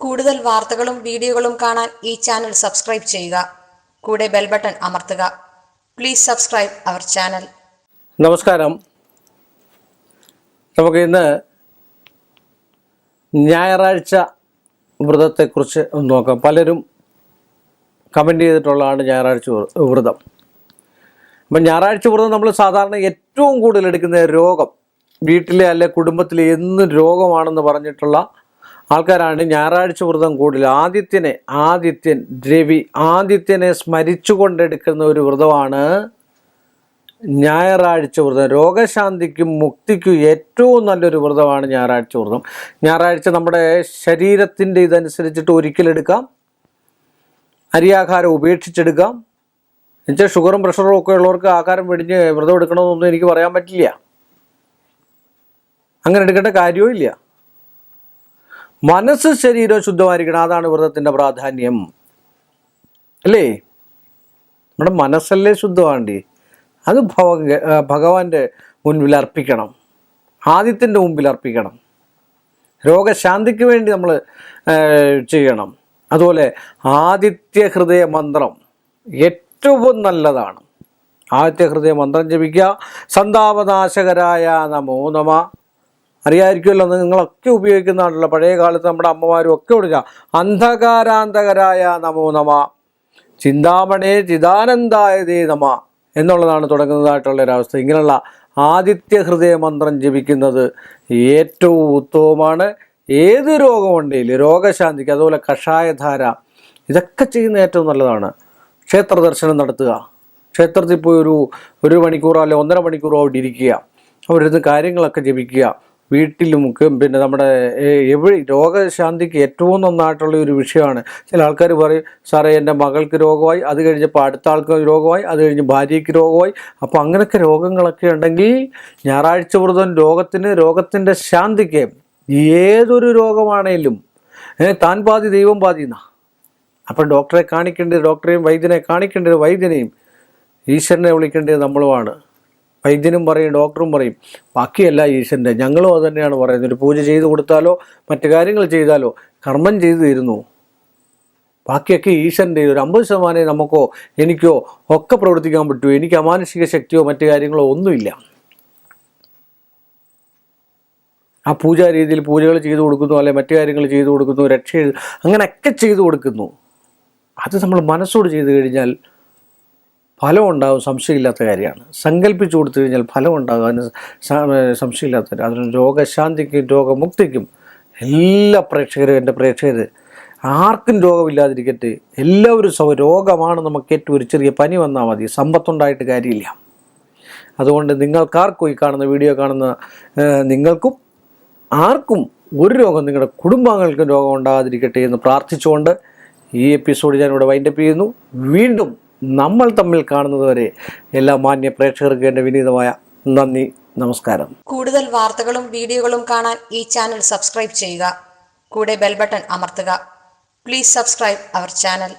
കൂടുതൽ വാർത്തകളും വീഡിയോകളും കാണാൻ ഈ ചാനൽ സബ്സ്ക്രൈബ് ചെയ്യുക. കൂടെ ബെൽ ബട്ടൺ അമർത്തുക. Please subscribe our channel. നമസ്കാരം. നമുക്ക് ഇന്ന് ഞായറാഴ്ച വ്രതത്തെക്കുറിച്ച് നോക്കാം. പലരും കമൻ്റ് ചെയ്തിട്ടുള്ളതാണ് ഞായറാഴ്ച വ്രതം. അപ്പം ഞായറാഴ്ച വ്രതം നമ്മൾ സാധാരണ ഏറ്റവും കൂടുതൽ എടുക്കുന്ന രോഗം, വീട്ടിലെ അല്ലെ കുടുംബത്തിലെ എന്നും രോഗമാണെന്ന് പറഞ്ഞിട്ടുള്ള ആൾക്കാരാണ് ഞായറാഴ്ച വ്രതം കൂടുതൽ. ആദിത്യനെ സ്മരിച്ചുകൊണ്ടെടുക്കുന്ന ഒരു വ്രതമാണ് ഞായറാഴ്ച വ്രതം. രോഗശാന്തിക്കും മുക്തിക്കും ഏറ്റവും നല്ലൊരു വ്രതമാണ് ഞായറാഴ്ച വ്രതം. ഞായറാഴ്ച നമ്മുടെ ശരീരത്തിൻ്റെ ഇതനുസരിച്ചിട്ട് ഒരിക്കലെടുക്കാം, അരിയാഹാരം ഉപേക്ഷിച്ചെടുക്കാം. എന്നുവെച്ചാൽ ഷുഗറും പ്രഷറും ഒക്കെ ഉള്ളവർക്ക് ആഹാരം വെടിഞ്ഞ് വ്രതം എടുക്കണമെന്നൊന്നും എനിക്ക് പറയാൻ പറ്റില്ല. അങ്ങനെ എടുക്കേണ്ട കാര്യവും ഇല്ല. മനസ്സ് ശരീരം ശുദ്ധമായിരിക്കണം. അതാണ് വ്രതത്തിൻ്റെ പ്രാധാന്യം, അല്ലേ? നമ്മുടെ മനസ്സല്ലേ ശുദ്ധമാണ്ടി, അത് ഭഗവാന്റെ മുൻപിൽ അർപ്പിക്കണം, ആദിത്യൻ്റെ മുമ്പിൽ അർപ്പിക്കണം. രോഗശാന്തിക്ക് വേണ്ടി നമ്മൾ ചെയ്യണം. അതുപോലെ ആദിത്യ ഹൃദയ മന്ത്രം ഏറ്റവും നല്ലതാണ്. ആദിത്യ ഹൃദയ മന്ത്രം ജപിക്കുക. സന്താപനാശകരായ നമോ നമ. അറിയാമായിരിക്കുമല്ലോ, നിങ്ങളൊക്കെ ഉപയോഗിക്കുന്നതാണല്ലോ. പഴയ കാലത്ത് നമ്മുടെ അമ്മമാരും ഒക്കെ കൊടുക്കുക. അന്ധകാരാന്തകരായ നമോ നമ. ചിന്താമണേ ചിദാനന്ദായതേ നമ എന്നുള്ളതാണ് തുടങ്ങുന്നതായിട്ടുള്ളൊരവസ്ഥ. ഇങ്ങനെയുള്ള ആദിത്യ ഹൃദയ മന്ത്രം ജപിക്കുന്നത് ഏറ്റവും ഉത്തമമാണ്. ഏത് രോഗമുണ്ടെങ്കിലും രോഗശാന്തിക്ക്. അതുപോലെ കഷായധാര, ഇതൊക്കെ ചെയ്യുന്ന ഏറ്റവും നല്ലതാണ്. ക്ഷേത്ര ദർശനം നടത്തുക. ക്ഷേത്രത്തിൽ പോയി ഒരു മണിക്കൂറോ അല്ലെ 1.5 മണിക്കൂറോ അവിടെ ഇരിക്കുക. അവരിരുന്ന് കാര്യങ്ങളൊക്കെ ജപിക്കുക. വീട്ടിലും പിന്നെ നമ്മുടെ രോഗശാന്തിക്ക് ഏറ്റവും നന്നായിട്ടുള്ള ഒരു വിഷയമാണ്. ചില ആൾക്കാർ പറയും, സാറേ എൻ്റെ മകൾക്ക് രോഗമായി, അത് കഴിഞ്ഞപ്പോൾ അടുത്ത ആൾക്ക് രോഗമായി, അത് കഴിഞ്ഞ് ഭാര്യയ്ക്ക് രോഗമായി. അപ്പോൾ അങ്ങനെയൊക്കെ രോഗങ്ങളൊക്കെ ഉണ്ടെങ്കിൽ ഞായറാഴ്ച വ്രതം രോഗത്തിൻ്റെ ശാന്തിക്ക്, ഏതൊരു രോഗമാണേലും താൻ പാതി ദൈവം പാതി എന്നാ. അപ്പം ഡോക്ടറെ കാണിക്കേണ്ടത് ഡോക്ടറെയും വൈദ്യനെ കാണിക്കേണ്ടത് വൈദ്യനെയും ഈശ്വരനെ വിളിക്കേണ്ടത് നമ്മളുമാണ്. വൈദ്യനും പറയും, ഡോക്ടറും പറയും, ബാക്കിയല്ല ഈശ്വരൻ്റെ. ഞങ്ങളും അത് തന്നെയാണ് പറയുന്നത്. ഒരു പൂജ ചെയ്ത് കൊടുത്താലോ മറ്റു കാര്യങ്ങൾ ചെയ്താലോ കർമ്മം ചെയ്തു തരുന്നു. ബാക്കിയൊക്കെ ഈശ്വരൻ്റെ. ഒരു 50% നമുക്കോ എനിക്കോ ഒക്കെ പ്രവർത്തിക്കാൻ പറ്റുമോ? എനിക്ക് അമാനുഷിക ശക്തിയോ മറ്റു കാര്യങ്ങളോ ഒന്നുമില്ല. ആ പൂജാ രീതിയിൽ പൂജകൾ ചെയ്തു കൊടുക്കുന്നു, അല്ലെ മറ്റു കാര്യങ്ങൾ ചെയ്തു കൊടുക്കുന്നു, അങ്ങനെയൊക്കെ ചെയ്തു കൊടുക്കുന്നു. അത് നമ്മൾ മനസ്സോട് ചെയ്തു കഴിഞ്ഞാൽ ഫലം ഉണ്ടാകും, സംശയമില്ലാത്ത കാര്യമാണ്. സങ്കല്പിച്ചു കൊടുത്തു കഴിഞ്ഞാൽ ഫലം ഉണ്ടാകും, അതിന് സംശയമില്ലാത്ത കാര്യം. അതിന് രോഗശാന്തിക്കും രോഗമുക്തിക്കും എല്ലാ എൻ്റെ പ്രേക്ഷകർ ആർക്കും രോഗമില്ലാതിരിക്കട്ടെ. എല്ലാവരും രോഗമാണ് നമുക്ക് ഏറ്റവും ഒരു ചെറിയ പനി വന്നാൽ മതി, സമ്പത്തുണ്ടായിട്ട് കാര്യമില്ല. അതുകൊണ്ട് നിങ്ങൾക്കാർക്കും, ഈ കാണുന്ന വീഡിയോ കാണുന്ന നിങ്ങൾക്കും ആർക്കും ഒരു രോഗം, നിങ്ങളുടെ കുടുംബാംഗങ്ങൾക്കും രോഗം ഉണ്ടാകാതിരിക്കട്ടെ എന്ന് പ്രാർത്ഥിച്ചുകൊണ്ട് ഈ എപ്പിസോഡ് ഞാനിവിടെ വൈൻഡപ്പ് ചെയ്യുന്നു. വീണ്ടും നമ്മൾ തമ്മിൽ കാണുന്നതുവരെ എല്ലാ മാന്യ പ്രേക്ഷകർക്ക് എൻ്റെ വിനീതമായ നന്ദി, നമസ്കാരം. കൂടുതൽ വാർത്തകളും വീഡിയോകളും കാണാൻ ഈ ചാനൽ സബ്സ്ക്രൈബ് ചെയ്യുക. കൂടെ ബെൽ ബട്ടൺ അമർത്തുക. Please subscribe our channel.